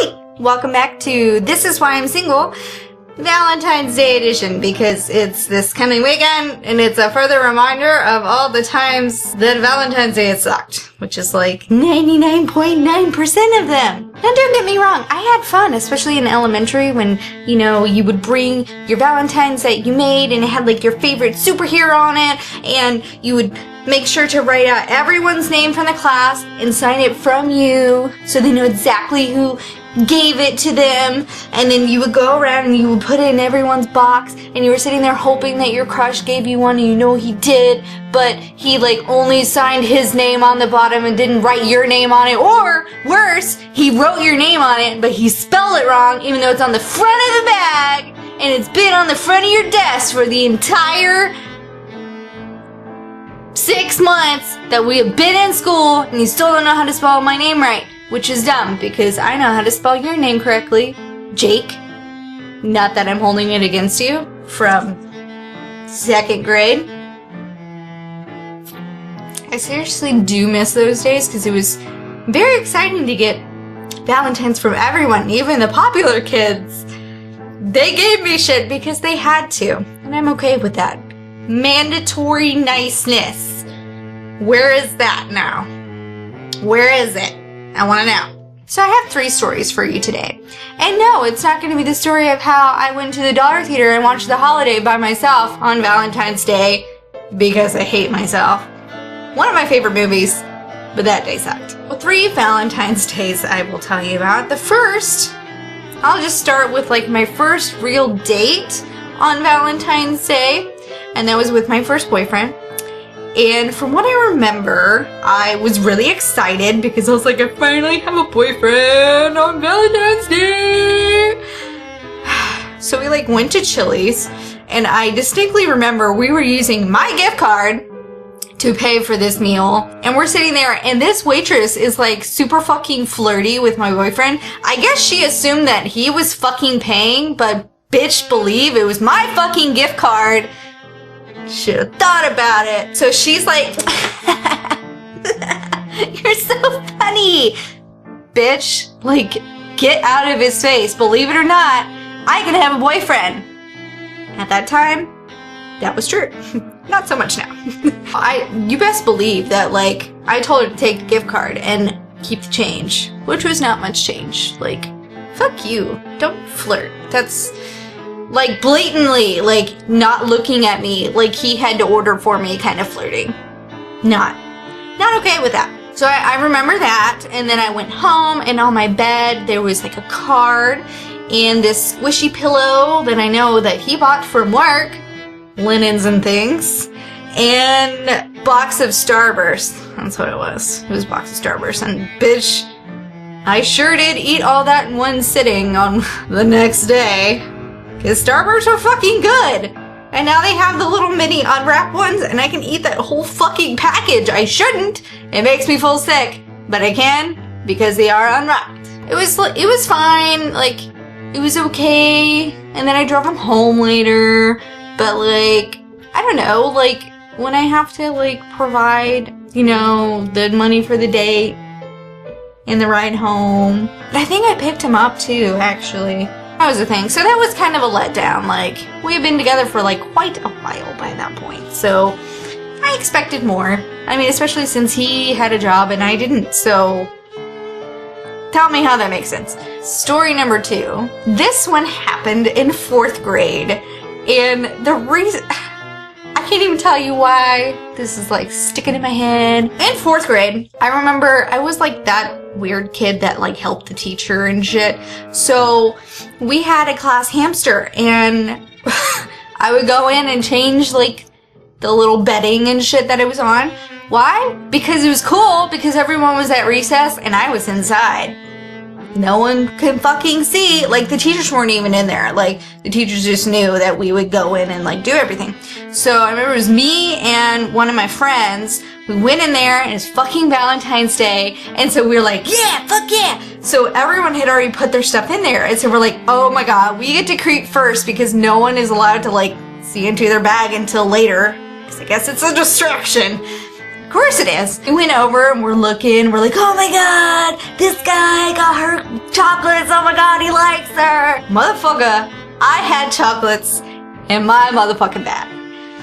Hey! Welcome back to This Is Why I'm Single, Valentine's Day edition, because it's this coming weekend, and it's a further reminder of all the times that Valentine's Day has sucked, which is like 99.9% of them. Now don't get me wrong, I had fun, especially in elementary when, you know, you would bring your Valentine's that you made, and it had like your favorite superhero on it, and you would make sure to write out everyone's name from the class and sign it from you so they know exactly who gave it to them. And then you would go around and you would put it in everyone's box, and you were sitting there hoping that your crush gave you one, and you know he did, but he like only signed his name on the bottom and didn't write your name on it. Or worse, he wrote your name on it but he spelled it wrong even though it's on the front of the bag and it's been on the front of your desk for the entire 6 months that we have been in school, and you still don't know how to spell my name right. Which is dumb, because I know how to spell your name correctly. Jake. Not that I'm holding it against you. From 2nd grade. I seriously do miss those days, because it was very exciting to get Valentine's from everyone, even the popular kids. They gave me shit because they had to, and I'm okay with that. Mandatory niceness. Where is that now? Where is it? I want to know. So I have 3 stories for you today. And no, it's not going to be the story of how I went to the Dollar Theater and watched The Holiday by myself on Valentine's Day because I hate myself. One of my favorite movies, but that day sucked. Well, 3 Valentine's Days I will tell you about. The first, I'll just start with like my first real date on Valentine's Day, and that was with my first boyfriend. And from what I remember, I was really excited because I was like, I finally have a boyfriend on Valentine's Day. So we like went to Chili's, and I distinctly remember we were using my gift card to pay for this meal, and we're sitting there, and this waitress is like super fucking flirty with my boyfriend. I guess she assumed that he was fucking paying, but bitch believe it was my fucking gift card. Should have thought about it. So she's like, you're so funny, bitch. Like, get out of his face. Believe it or not, I can have a boyfriend. At that time, that was true. Not so much now. You best believe that, like, I told her to take the gift card and keep the change, which was not much change. Like, fuck you. Don't flirt. That's like blatantly, like, not looking at me like he had to order for me kind of flirting. Not okay with that. So I remember that, and then I went home, and on my bed there was like a card and this squishy pillow that I know that he bought from work, linens and things, and box of Starburst. That's what it was. It was a box of Starburst, and bitch, I sure did eat all that in one sitting on the next day. Because Starbursts are fucking good. And now they have the little mini unwrapped ones, and I can eat that whole fucking package. I shouldn't. It makes me feel sick. But I can, because they are unwrapped. It was fine. Like, it was okay. And then I drove him home later. But, like, I don't know. Like, when I have to, like, provide, you know, the money for the date and the ride home. But I think I picked him up, too, actually. That was the thing. So that was kind of a letdown. Like, we had been together for like quite a while by that point. So I expected more. I mean, especially since he had a job and I didn't. So tell me how that makes sense. Story number 2. This one happened in 4th grade. And the reason, I can't even tell you why this is like sticking in my head. In 4th grade, I remember I was like that weird kid that like helped the teacher and shit. So we had a class hamster, and I would go in and change like the little bedding and shit that it was on. Why? Because it was cool, because everyone was at recess and I was inside. No one could fucking see. Like, the teachers weren't even in there. Like, the teachers just knew that we would go in and like do everything. So I remember it was me and one of my friends. We went in there, and it's fucking Valentine's Day, and so we were like, yeah, fuck yeah! So everyone had already put their stuff in there, and so we're like, oh my god, we get to creep first because no one is allowed to like see into their bag until later, because I guess it's a distraction. Of course it is. We went over and we're looking. We're like, oh my god, this guy got her chocolates. Oh my god, he likes her. Motherfucker, I had chocolates in my motherfucking bag.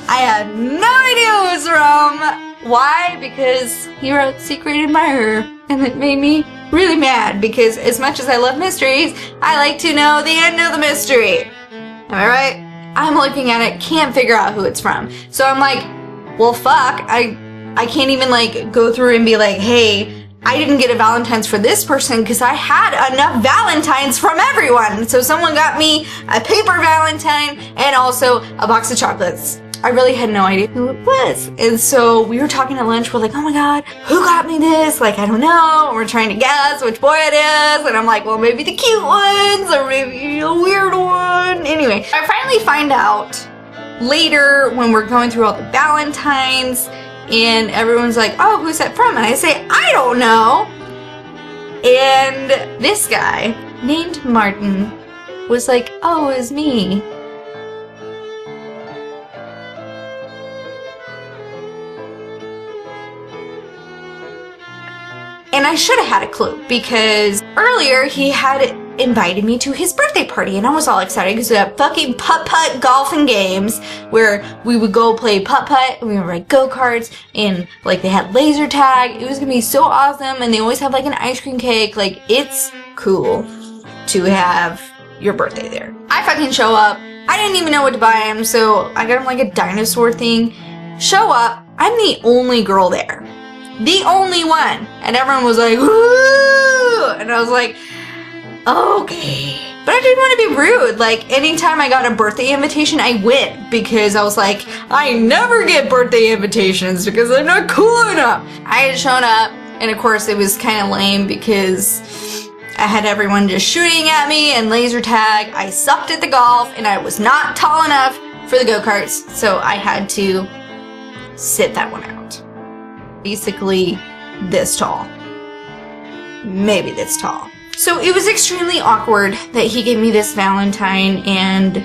I had no idea who it was from. Why? Because he wrote Secret Admirer, and it made me really mad because as much as I love mysteries, I like to know the end of the mystery. Am I right? I'm looking at it, can't figure out who it's from. So I'm like, well, fuck, I can't even like go through and be like, hey, I didn't get a Valentine's for this person because I had enough Valentines from everyone. So someone got me a paper Valentine and also a box of chocolates. I really had no idea who it was. And so we were talking at lunch. We're like, oh my god, who got me this? Like, I don't know. And we're trying to guess which boy it is. And I'm like, well, maybe the cute ones or maybe a weird one. Anyway, I finally find out later when we're going through all the Valentines and everyone's like, oh, who's that from? And I say, I don't know. And this guy named Martin was like, oh, it was me. And I should have had a clue because earlier he had invited me to his birthday party and I was all excited because we had fucking putt-putt golf and games where we would go play putt-putt and we would ride go-karts and like they had laser tag. It was gonna be so awesome and they always have like an ice cream cake. Like it's cool to have your birthday there. I fucking show up. I didn't even know what to buy him, so I got him like a dinosaur thing. Show up. I'm the only girl there. The only one. And everyone was like, ooh! And I was like, okay. But I didn't want to be rude. Like, anytime I got a birthday invitation, I went. Because I was like, I never get birthday invitations because I'm not cool enough. I had shown up, and of course it was kind of lame because I had everyone just shooting at me and laser tag. I sucked at the golf, and I was not tall enough for the go-karts. So I had to sit that one out. Basically this tall. Maybe this tall. So it was extremely awkward that he gave me this Valentine and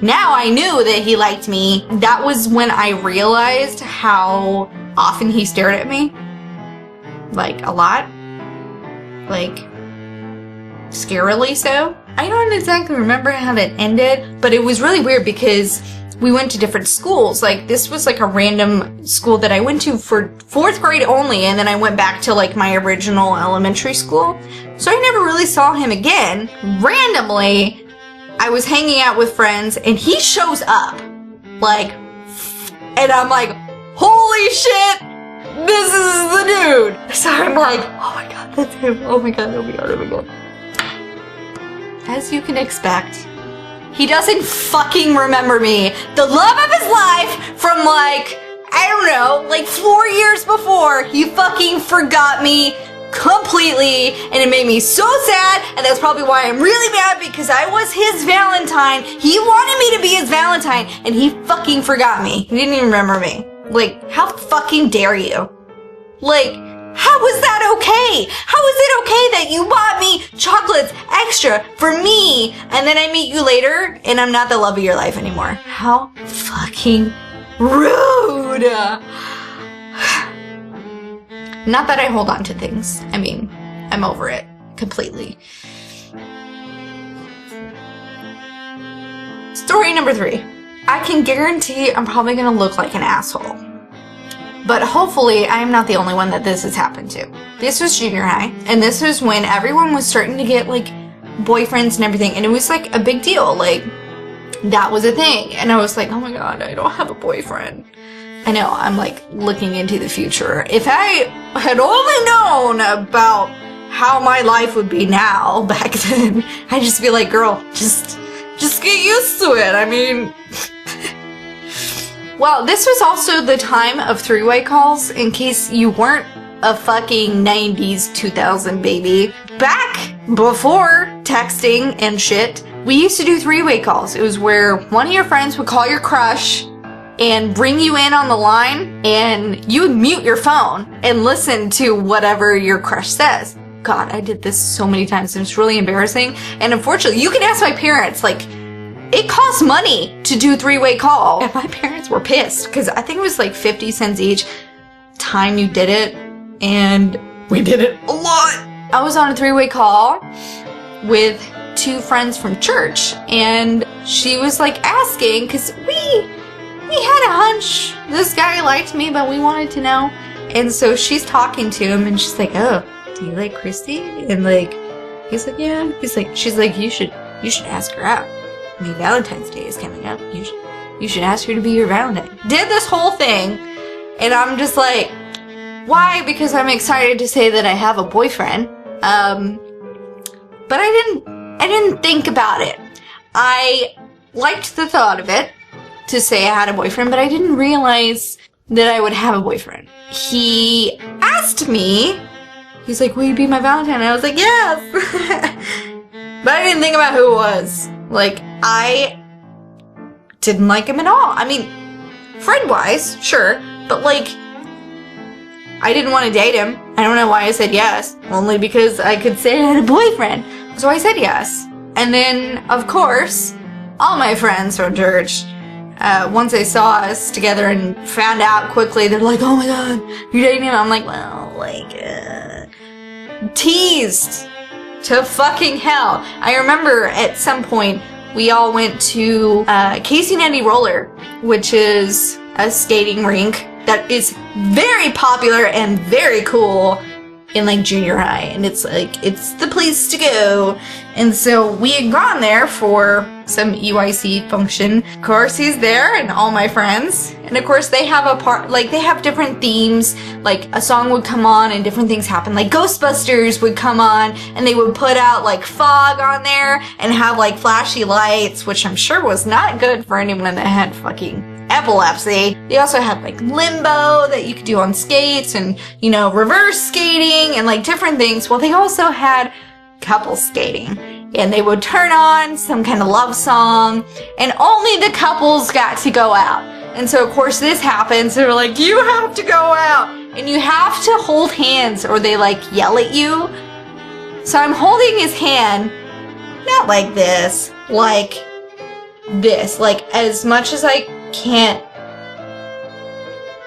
now I knew that he liked me. That was when I realized how often he stared at me. Like a lot. Like scarily so. I don't exactly remember how that ended, but it was really weird because we went to different schools. Like this was like a random school that I went to for 4th grade only, and then I went back to like my original elementary school. So I never really saw him again. Randomly, I was hanging out with friends and he shows up. Like, and I'm like, holy shit, this is the dude. So I'm like, oh my god, that's him. Oh my god, oh my god, oh my god. As you can expect, he doesn't fucking remember me. The love of his life from like, I don't know, like 4 years before, he fucking forgot me completely, and it made me so sad, and that's probably why I'm really mad because I was his Valentine. He wanted me to be his Valentine, and he fucking forgot me. He didn't even remember me. Like, how fucking dare you? Like, how was that okay? How is it okay that you bought me chocolates extra for me and then I meet you later and I'm not the love of your life anymore? How fucking rude. Not that I hold on to things. I mean, I'm over it completely. Story number 3. I can guarantee I'm probably gonna look like an asshole. But hopefully, I'm not the only one that this has happened to. This was junior high, and this was when everyone was starting to get, like, boyfriends and everything, and it was, like, a big deal. Like, that was a thing. And I was like, oh my god, I don't have a boyfriend. I know, I'm, like, looking into the future. If I had only known about how my life would be now back then, I'd just be like, girl, just get used to it. I mean... Well, this was also the time of three-way calls, in case you weren't a fucking 90s 2000 baby. Back before texting and shit, we used to do three-way calls. It was where one of your friends would call your crush and bring you in on the line, and you would mute your phone and listen to whatever your crush says. God, I did this so many times, and it's really embarrassing. And unfortunately, you can ask my parents, like, it costs money to do three-way call. And my parents were pissed because I think it was like 50 cents each. time you did it, and we did it a lot. I was on a 3-way call with 2 friends from church, and she was like asking, because we had a hunch this guy liked me, but we wanted to know. And so she's talking to him, and she's like, oh, do you like Christy? And like, he's like, yeah. She's like, you should ask her out. I mean, Valentine's Day is coming up. You should ask her to be your Valentine. Did this whole thing, and I'm just like, why? Because I'm excited to say that I have a boyfriend. But I didn't think about it. I liked the thought of it, to say I had a boyfriend, but I didn't realize that I would have a boyfriend. He asked me, he's like, will you be my Valentine? And I was like, yes! But I didn't think about who it was. Like, I didn't like him at all. I mean, friend-wise, sure, but like, I didn't want to date him. I don't know why I said yes, only because I could say I had a boyfriend. So I said yes. And then, of course, all my friends from church, once they saw us together and found out quickly, they're like, oh my god, you're dating him? I'm like, well, like, teased to fucking hell. I remember at some point, we all went to Casey and Andy Roller, which is a skating rink that is very popular and very cool in like junior high, and it's like, it's the place to go. And so we had gone there for some EYC function. Of course, he's there and all my friends, and of course they have they have different themes. Like a song would come on and different things happen. Like Ghostbusters would come on and they would put out like fog on there and have like flashy lights, which I'm sure was not good for anyone that had fucking epilepsy. They also had like limbo that you could do on skates, and, you know, reverse skating and like different things. Well, they also had couple skating, and they would turn on some kind of love song, and only the couples got to go out. And so of course this happens. They're like, you have to go out and you have to hold hands or they like yell at you. So I'm holding his hand, not like this, like as much as I can't,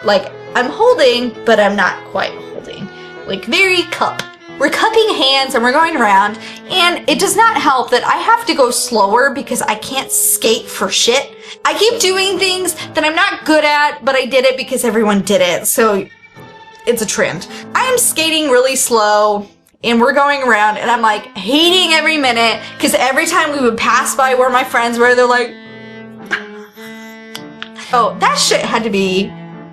like I'm holding, but I'm not quite holding, like very cup. We're cupping hands and we're going around, and it does not help that I have to go slower because I can't skate for shit. I keep doing things that I'm not good at, but I did it because everyone did it, so it's a trend. I am skating really slow, and we're going around, and I'm like hating every minute, because every time we would pass by where my friends were, they're like, oh, that shit had to be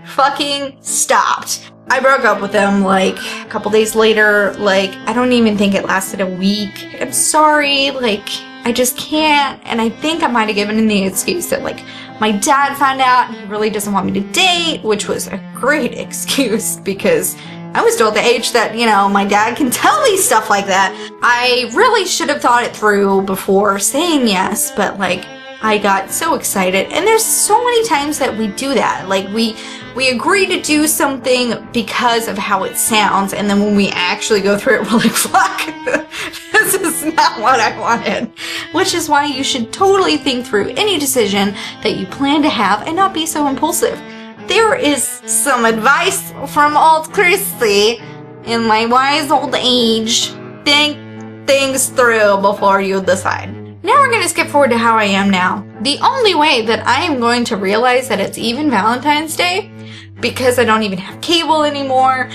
fucking stopped. I broke up with him like a couple days later. Like, I don't even think it lasted a week. I'm sorry, like, I just can't. And I think I might have given him the excuse that like my dad found out and he really doesn't want me to date, which was a great excuse because I was still at the age that, you know, my dad can tell me stuff like that. I really should have thought it through before saying yes, but like, I got so excited. And there's so many times that we do that. Like, we agree to do something because of how it sounds, and then when we actually go through it, we're like, fuck, this is not what I wanted. Which is why you should totally think through any decision that you plan to have and not be so impulsive. There is some advice from old Christy in my wise old age. Think things through before you decide. Now we're going to skip forward to how I am now. The only way that I am going to realize that it's even Valentine's Day, because I don't even have cable anymore,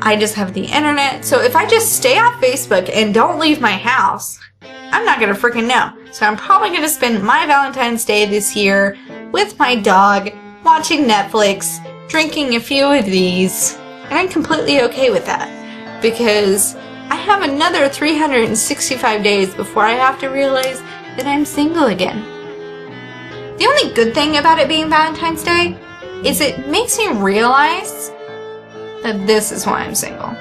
I just have the internet. So if I just stay off Facebook and don't leave my house, I'm not going to freaking know. So I'm probably going to spend my Valentine's Day this year with my dog, watching Netflix, drinking a few of these, and I'm completely okay with that. Because I have another 365 days before I have to realize that I'm single again. The only good thing about it being Valentine's Day is it makes me realize that this is why I'm single.